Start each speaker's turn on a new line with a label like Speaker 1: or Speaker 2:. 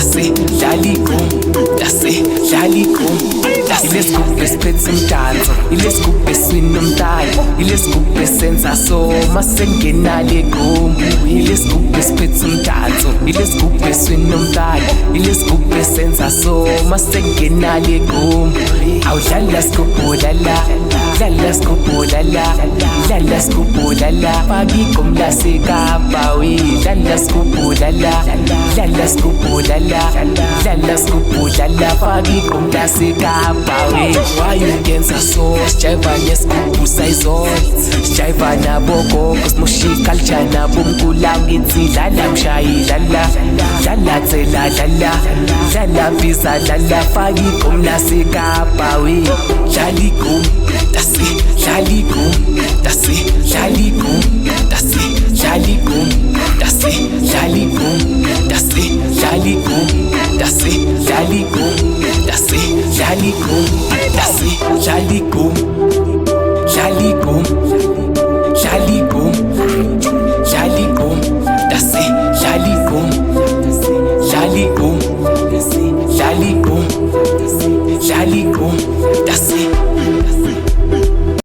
Speaker 1: dase dlaligum, dase dlaligum. Ilesigubhu esiphethe umdanso, ilesigubhu esinomdali, ilesigubhu esenza so masengenale igumbu. Ilesigubhu esiphethe umdanso, ilesigubhu esinomdali, ilesigubhu esenza so masengenale igumbu. Awudlala sigubhu lala, dlala sigubhu lala, dlala sigubhu lala, faka igumbu laseKapa we. Dlala sigubhu lala, dlala sigubhu lala, dlala sigubhu lala, faka igumbu laseKapa we. Wayungenza so sijayiva nesigubhu sayizolo, sijayiva nabogogo simoshika culture nabomkhulu ngithi dlala mshayi dlala, dlala tsela dlala, dlala visa dlala, faka igumbu laseKapa we. Dlaligum, dase dlaligum, dase dlaligum, dase dlaligum, dase dlaligum.